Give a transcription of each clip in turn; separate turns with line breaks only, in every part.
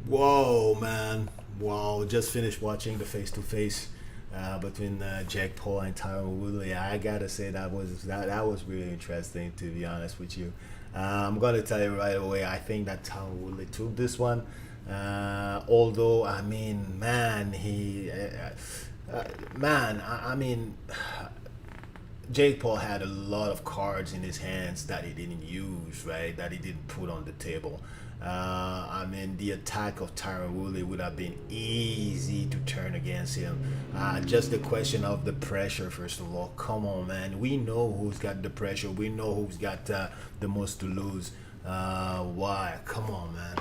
Whoa, man. Wow, just finished watching the face to face between Jake Paul and Tyron Woodley. I gotta say that was really interesting, to be honest with you. I'm gonna tell you right away. I think that Tyron Woodley took this one. Although I mean, man, man, I mean, Jake Paul had a lot of cards in his hands that he didn't use, right? That he didn't put on the table. I mean, the attack of Tyron Woodley would have been easy to turn against him. Just the question of the pressure, first of all. Come on, man. We know who's got the pressure. We know who's got the most to lose. Why? Come on, man.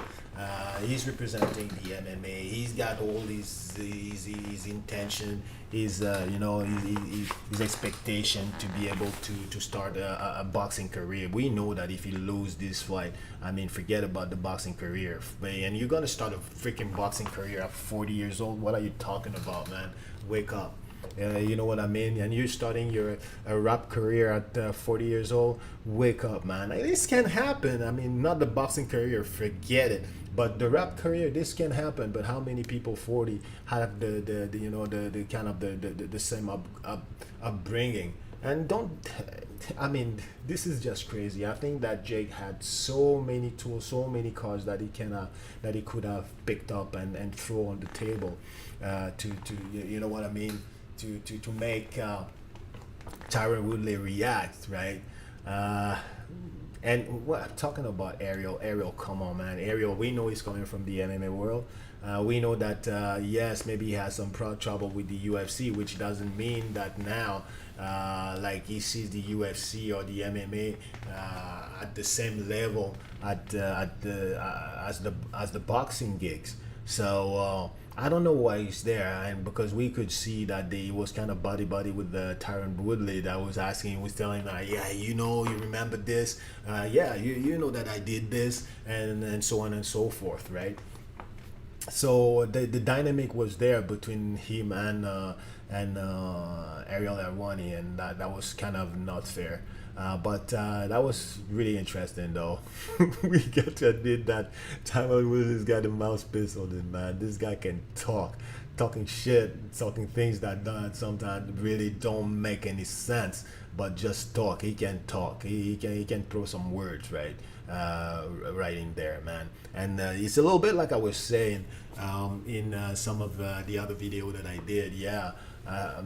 He's representing the MMA. He's got all his intention, his expectation to be able to start a boxing career. We know that if he lose this fight, I mean, forget about the boxing career. And you're gonna start a freaking boxing career at 40 years old. What are you talking about, man? Wake up. You know what I mean? And you're starting your a rap career at 40 years old. Wake up, man. This can happen. I mean, not the boxing career, forget it. But the rap career, this can happen. But how many people 40 have the kind of the same upbringing? And don't, I mean, this is just crazy. I think that Jake had so many tools, so many cards that he could have picked up and throw on the table, to you know what I mean, to make Tyron Woodley react, right? Uh, and what talking about Ariel, come on, man, Ariel. We know he's coming from the MMA world. We know that yes, maybe he has some trouble with the UFC, which doesn't mean that now, like he sees the UFC or the MMA at the same level at the as the boxing gigs. So I don't know why he's there, and because we could see that he was kind of buddy with the Tyron Woodley that was asking, was telling that, yeah, you remember this, yeah, you know that I did this, and so on and so forth, right? So the dynamic was there between him and Ariel Arwani, and that was kind of not fair. But that was really interesting, though. We got to admit that Tyler Willis got a mouthpiece on him, man. This guy can talking shit, talking things that sometimes really don't make any sense, but just talk. He can talk. He can throw some words, right? Right in there, man. And it's a little bit like I was saying in some of the other video that I did. Yeah,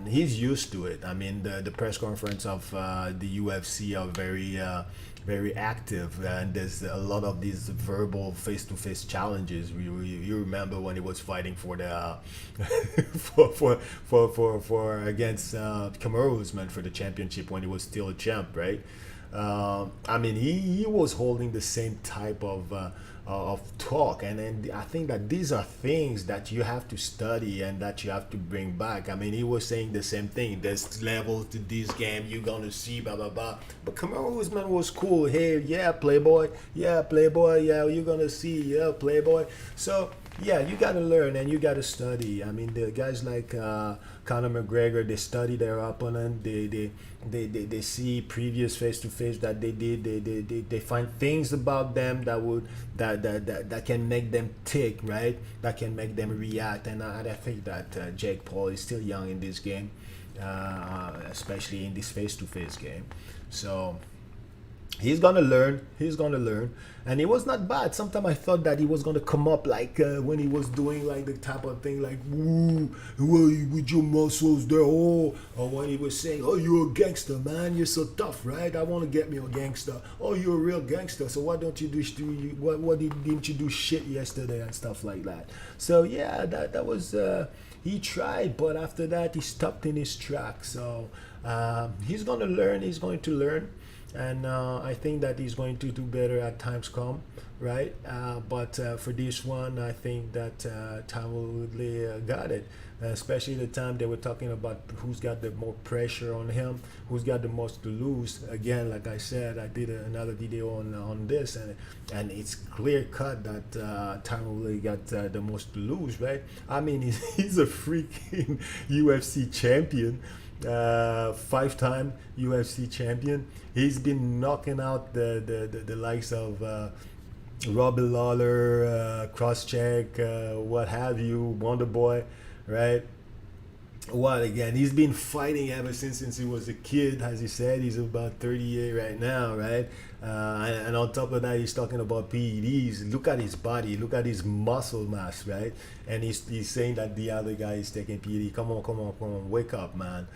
he's used to it. I mean, the press conference of the UFC are very active, and there's a lot of these verbal face-to-face challenges. You remember when he was fighting for the for against Kamaru Usman for the championship when he was still a champ, right? I mean, he was holding the same type of talk, and then I think that these are things that you have to study and that you have to bring back. I mean, he was saying the same thing. There's levels to this game. You're gonna see blah blah blah. But Kamaru Usman was cool. Hey, yeah, Playboy. Yeah, Playboy. Yeah, you're gonna see. Yeah, Playboy. So yeah, you got to learn and you got to study. I mean, the guys like Conor McGregor, they study their opponent. They see previous face to face that they did. They find things about them that can make them tick, right? That can make them react. And I think that Jake Paul is still young in this game, especially in this face to face game. So he's gonna learn, and it was not bad. Sometimes I thought that he was gonna come up like when he was doing like the type of thing like, woo, with your muscles there, oh, or when he was saying, oh, you're a gangster, man, you're so tough, right? I want to get me a gangster. Oh, you're a real gangster, so why don't you do didn't you do shit yesterday and stuff like that. So yeah, that was he tried, but after that he stopped in his track. So he's going to learn, and I think that he's going to do better at times come, right? But for this one, I think that Tyron Woodley got it, especially the time they were talking about who's got the more pressure on him, who's got the most to lose. Again, like I said, I did another video on this, and it's clear cut that Tyron Woodley got the most to lose, right? I mean, he's a freaking UFC champion, five-time UFC champion. He's been knocking out the likes of Robbie Lawler, cross check, what have you, Wonder Boy, right? What again? He's been fighting ever since he was a kid. As he said, he's about 38 right now, right? And on top of that, he's talking about PEDs. Look at his body. Look at his muscle mass, right? And he's saying that the other guy is taking PED. Come on, come on, come on, wake up, man.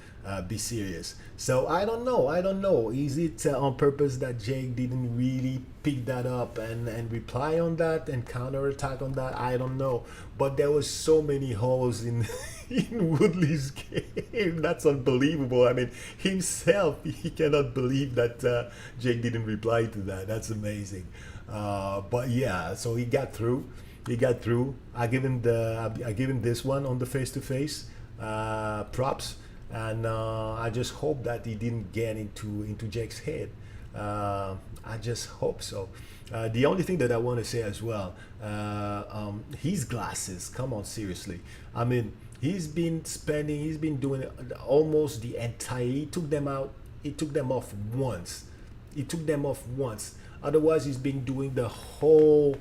Be serious. So I don't know. I don't know. Is it on purpose that Jake didn't really pick that up and reply on that and counterattack on that? I don't know. But there was so many holes in in Woodley's game. That's unbelievable. I mean, himself, he cannot believe that Jake didn't reply to that. That's amazing. But yeah, so he got through. He got through. I give him this one on the face to face props, and I just hope that he didn't get into Jake's head. I just hope so. The only thing that I want to say as well, his glasses. Come on, seriously. I mean, he's been doing almost the entire. He took them out. He took them off once. He took them off once. Otherwise, he's been doing the whole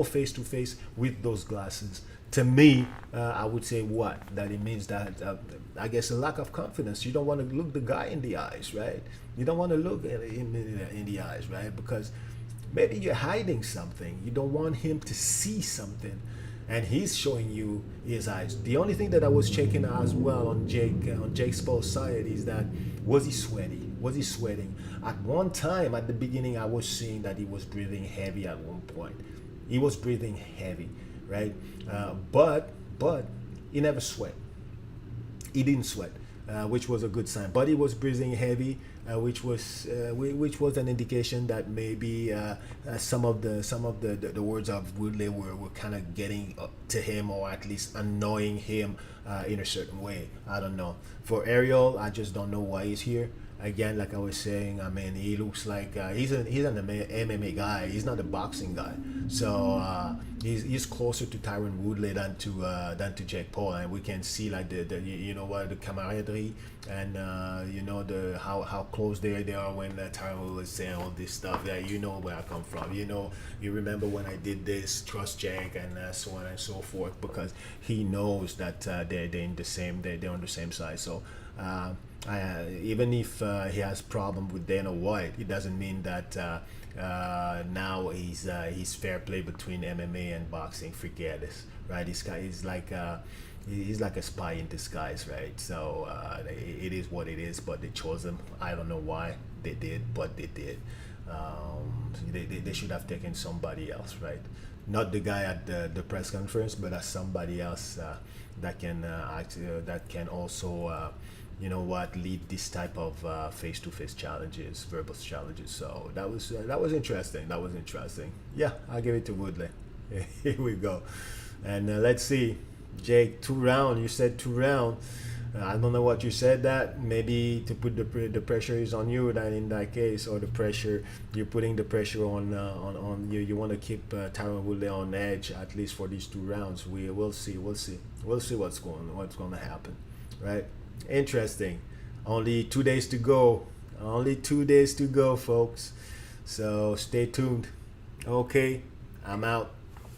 face to face with those glasses. To me, I would say what that it means that I guess a lack of confidence. You don't want to look the guy in the eyes, right? You don't want to look in the eyes, right? Because maybe you're hiding something. You don't want him to see something, and he's showing you his eyes. The only thing that I was checking as well on Jake's Paul's side is that was he sweaty? Was he sweating? At one time, at the beginning, I was seeing that he was breathing heavy at one point. He was breathing heavy, right? But he never sweat. He didn't sweat, which was a good sign. But he was breathing heavy, which was an indication that maybe some of the words of Woodley were kind of getting to him, or at least annoying him in a certain way. I don't know. For Ariel, I just don't know why he's here. Again, like I was saying, I mean, he looks like he's an MMA guy. He's not a boxing guy, so he's closer to Tyron Woodley than to Jake Paul, and we can see like the you know what, the camaraderie, and you know the how close they are when Tyron Woodley was saying all this stuff. Yeah, you know where I come from. You remember when I did this, trust Jake, and so on and so forth, because he knows that they're in the same they're on the same side. So. Even if he has problem with Dana White, it doesn't mean that now he's fair play between MMA and boxing. Forget this, right? This guy is like he's like a spy in disguise, right? So it is what it is. But they chose him. I don't know why they did, but they did. They should have taken somebody else, right? Not the guy at the press conference, but as somebody else that can also. You know what, lead this type of face-to-face challenges, verbal challenges. So that was interesting. That was interesting. Yeah, I'll give it to Woodley. Here we go, and let's see, Jake, 2 round. You said 2 round. I don't know what you said. That maybe to put the pressure is on you. Then in that case, or the pressure you're putting the pressure on you. You want to keep Tyron Woodley on edge at least for these 2 rounds. We'll see. We'll see what's going to happen, right? Interesting. Only 2 days to go. Only 2 days to go, folks. So stay tuned. Okay, I'm out.